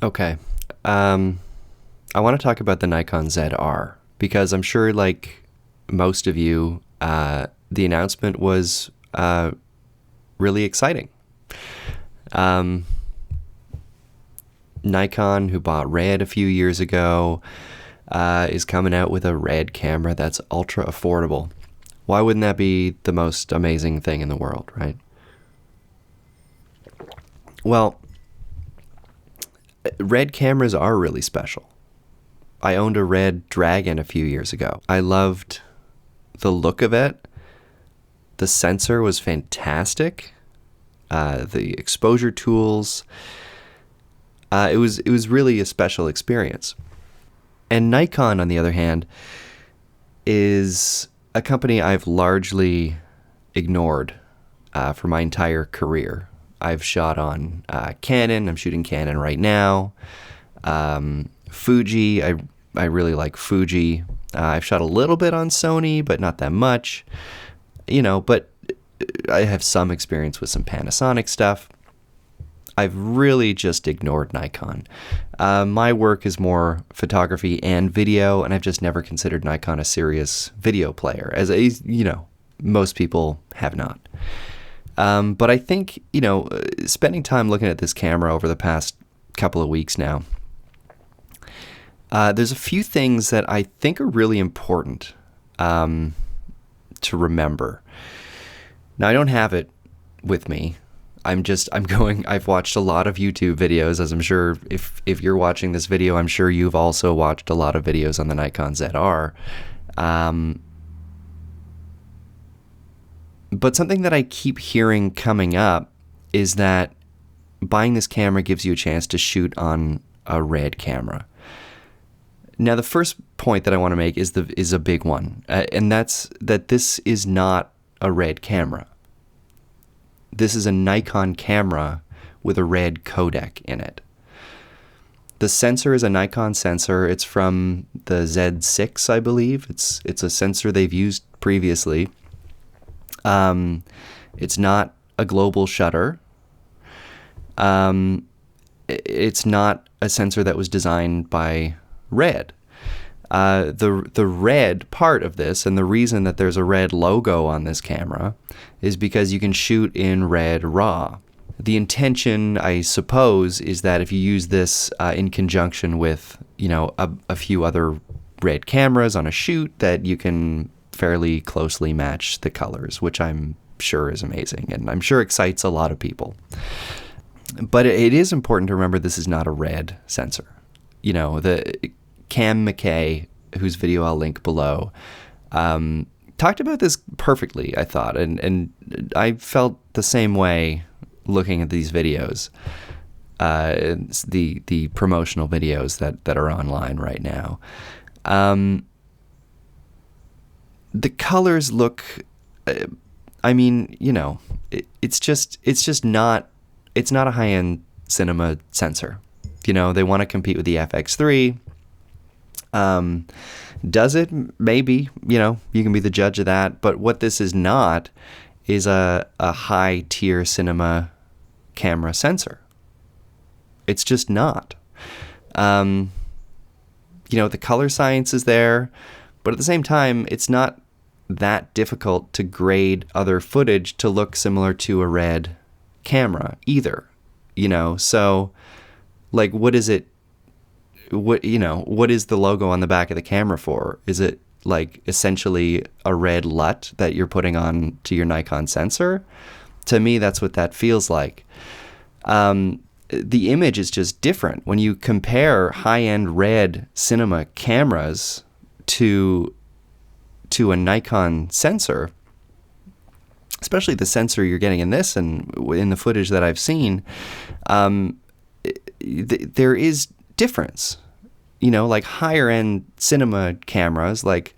Okay. I want to talk about the Nikon ZR because I'm sure, like most of you, the announcement was really exciting. Nikon, who bought RED a few years ago, is coming out with a RED camera that's ultra affordable. Why wouldn't that be the most amazing thing in the world, right? Well, RED cameras are really special. I owned a RED Dragon a few years ago. I loved the look of it. The sensor was fantastic. The exposure tools. It was really a special experience. And Nikon, on the other hand, is a company I've largely ignored for my entire career. I've shot on Canon. I'm shooting Canon right now. Fuji. I really like Fuji. I've shot a little bit on Sony, but not that much. But I have some experience with some Panasonic stuff. I've really just ignored Nikon. My work is more photography and video, and I've just never considered Nikon a serious video player, as most people have not. But I think, spending time looking at this camera over the past couple of weeks now, there's a few things that I think are really important to remember. Now, I don't have it with me. I've watched a lot of YouTube videos, as I'm sure if you're watching this video, I'm sure you've also watched a lot of videos on the Nikon ZR. But something that I keep hearing coming up is that buying this camera gives you a chance to shoot on a RED camera. Now, the first point that I want to make is a big one, and that's that this is not a RED camera. This is a Nikon camera with a RED codec in it. The sensor is a Nikon sensor. It's from the Z6, I believe. It's a sensor they've used previously. It's not a global shutter. It's not a sensor that was designed by RED. The RED part of this, and the reason that there's a RED logo on this camera, is because you can shoot in RED RAW. The intention, I suppose, is that if you use this in conjunction with, a few other RED cameras on a shoot, that you can fairly closely match the colors, which I'm sure is amazing, and I'm sure excites a lot of people. But it is important to remember this is not a RED sensor. The Cam McKay, whose video I'll link below, talked about this perfectly, I thought, and I felt the same way looking at these videos, the promotional videos that are online right now. The colors look, it's not a high-end cinema sensor. They want to compete with the FX3. Does it? Maybe. You can be the judge of that. But what this is not is a high-tier cinema camera sensor. It's just not. The color science is there, but at the same time, it's not that difficult to grade other footage to look similar to a RED camera either. So, like, what is it? What is the logo on the back of the camera for? Is it like essentially a RED LUT that you're putting on to your Nikon sensor? To me, that's what that feels like. The image is just different when you compare high-end RED cinema cameras to a Nikon sensor, especially the sensor you're getting in this and in the footage that I've seen. There is difference. Like higher end cinema cameras, like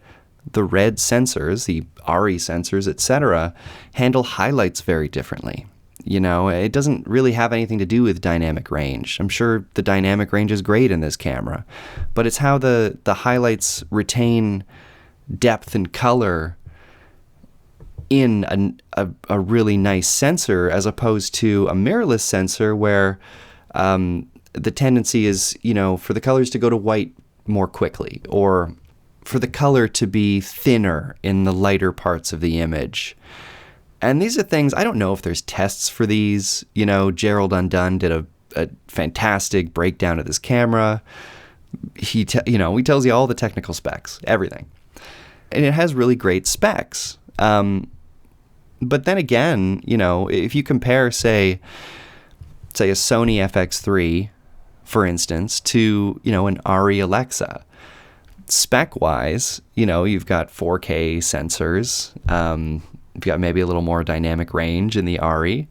the RED sensors, the ARRI sensors, etc., handle highlights very differently. It doesn't really have anything to do with dynamic range. I'm sure the dynamic range is great in this camera, but it's how the highlights retain depth and color in a really nice sensor, as opposed to a mirrorless sensor where the tendency is, for the colors to go to white more quickly, or for the color to be thinner in the lighter parts of the image. And these are things, I don't know if there's tests for these. Gerald Undone did a fantastic breakdown of this camera. He tells you all the technical specs, everything. And it has really great specs. But then again, if you compare, say a Sony FX3, for instance, to, an ARRI Alexa, spec-wise, you've got 4K sensors, you've got maybe a little more dynamic range in the ARRI,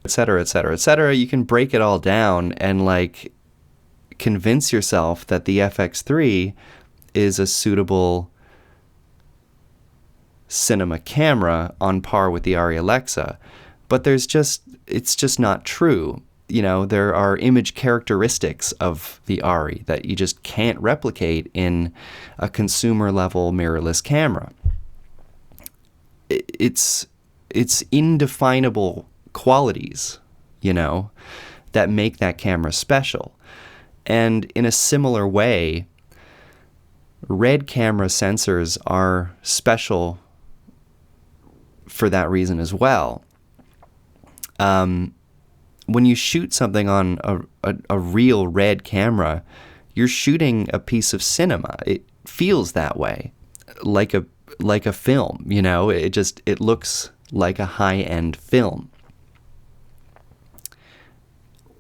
et cetera, et cetera, et cetera. You can break it all down and, convince yourself that the FX3 is a suitable cinema camera on par with the ARRI Alexa. But it's just not true. There are image characteristics of the ARRI that you just can't replicate in a consumer level mirrorless camera. It's indefinable qualities, that make that camera special. And in a similar way, RED camera sensors are special for that reason as well. When you shoot something on a real RED camera, you're shooting a piece of cinema. It feels that way, like a film. It looks like a high-end film.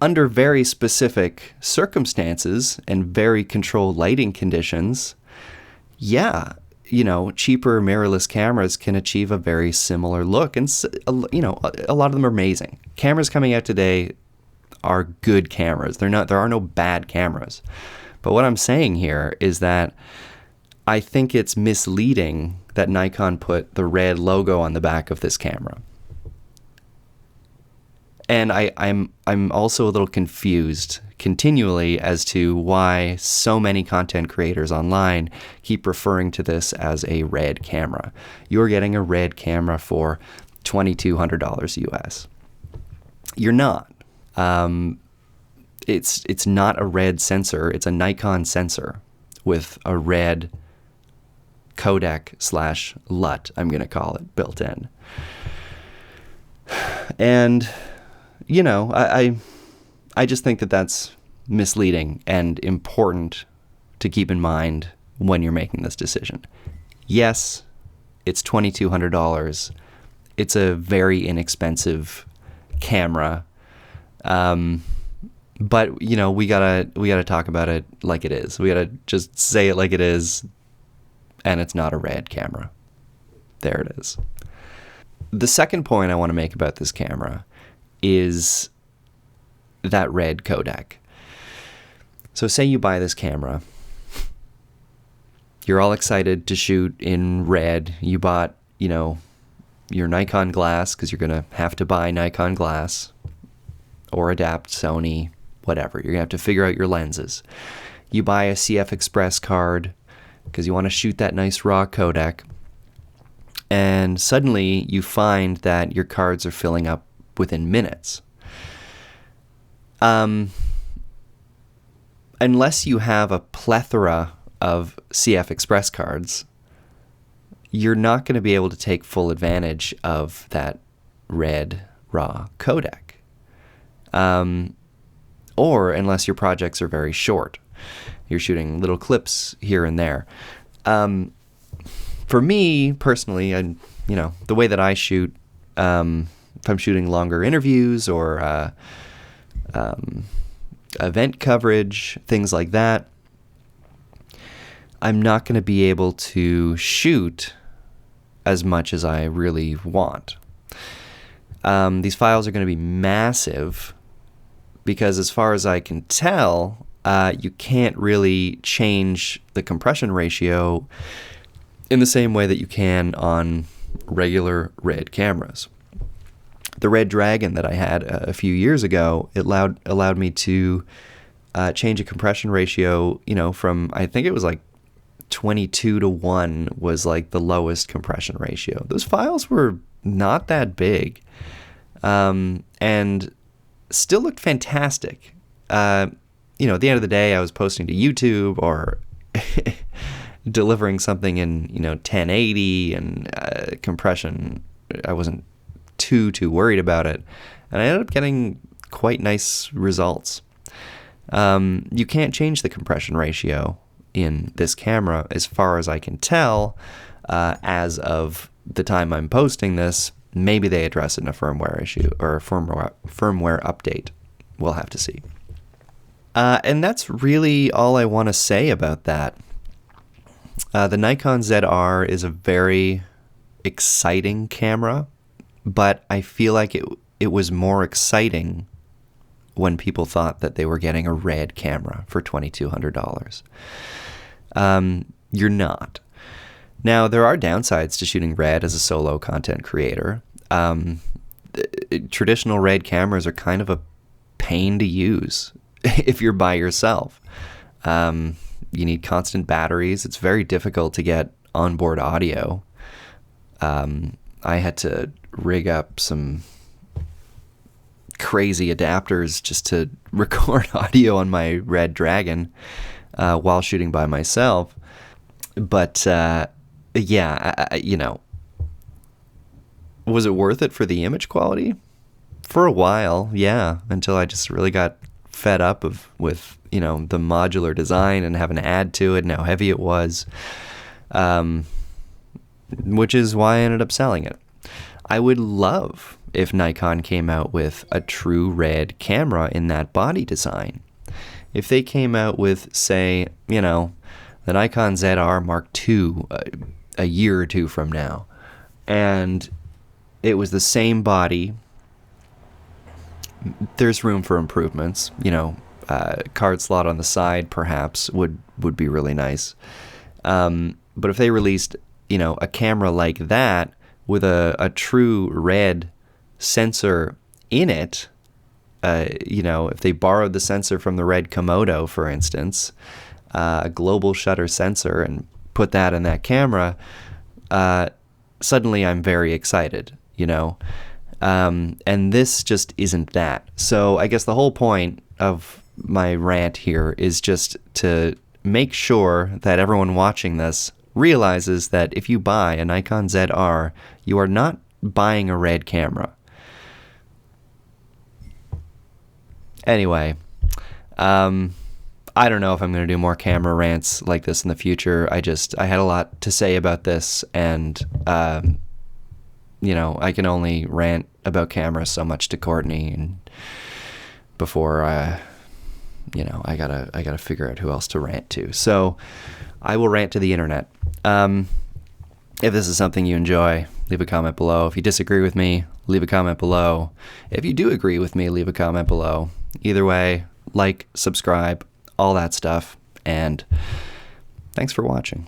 Under very specific circumstances and very controlled lighting conditions, cheaper mirrorless cameras can achieve a very similar look. And, a lot of them are amazing. Cameras coming out today are good cameras. There are no bad cameras. But what I'm saying here is that I think it's misleading that Nikon put the RED logo on the back of this camera. And I'm also a little confused continually as to why so many content creators online keep referring to this as a RED camera. You're getting a RED camera for $2,200 US. You're not. It's not a RED sensor. It's a Nikon sensor with a RED codec / LUT, I'm going to call it, built in. And I just think that that's misleading and important to keep in mind when you're making this decision. Yes, it's $2,200. It's a very inexpensive camera. But we gotta talk about it like it is. We gotta just say it like it is, and it's not a RED camera. There it is. The second point I want to make about this camera is that RED codec. So say you buy this camera. You're all excited to shoot in RED. You bought, your Nikon glass because you're going to have to buy Nikon glass or adapt Sony, whatever. You're going to have to figure out your lenses. You buy a CF Express card because you want to shoot that nice raw codec. And suddenly you find that your cards are filling up within minutes. Unless you have a plethora of CF Express cards, you're not going to be able to take full advantage of that RED raw codec. Or unless your projects are very short. You're shooting little clips here and there. For me, personally, the way that I shoot, if I'm shooting longer interviews or event coverage, things like that, I'm not going to be able to shoot as much as I really want. These files are going to be massive because, as far as I can tell, you can't really change the compression ratio in the same way that you can on regular RED cameras. The Red Dragon that I had a few years ago, it allowed me to change a compression ratio, from, I think it was like 22:1 was like the lowest compression ratio. Those files were not that big, and still looked fantastic. at the end of the day, I was posting to YouTube or delivering something in 1080 and compression. I wasn't too worried about it, and I ended up getting quite nice results. You can't change the compression ratio in this camera, as far as I can tell, as of the time I'm posting this. Maybe they address it in a firmware issue or a firmware update. We'll have to see. And that's really all I want to say about that. The Nikon ZR is a very exciting camera, but I feel like it was more exciting when people thought that they were getting a RED camera for $2,200. You're not. Now, there are downsides to shooting RED as a solo content creator. Traditional RED cameras are kind of a pain to use if you're by yourself. You need constant batteries. It's very difficult to get onboard audio. I had to rig up some crazy adapters just to record audio on my RED Dragon while shooting by myself. But was it worth it for the image quality? For a while, yeah, until I just really got fed up with the modular design and having to add to it and how heavy it was, which is why I ended up selling it. I would love if Nikon came out with a true RED camera in that body design. If they came out with, say, the Nikon ZR Mark II a year or two from now, and it was the same body. There's room for improvements. Card slot on the side perhaps would be really nice. But if they released, a camera like that with a true RED sensor in it, if they borrowed the sensor from the RED Komodo, for instance, a global shutter sensor, and put that in that camera, suddenly I'm very excited, and this just isn't that. So I guess the whole point of my rant here is just to make sure that everyone watching this realizes that if you buy a Nikon ZR, you are not buying a RED camera. Anyway, I don't know if I'm going to do more camera rants like this in the future. I had a lot to say about this, and I can only rant about cameras so much to Courtney, and before I gotta figure out who else to rant to. So I will rant to the internet. If this is something you enjoy, leave a comment below. If you disagree with me, leave a comment below. If you do agree with me, leave a comment below. Either way, like, subscribe, all that stuff, and thanks for watching.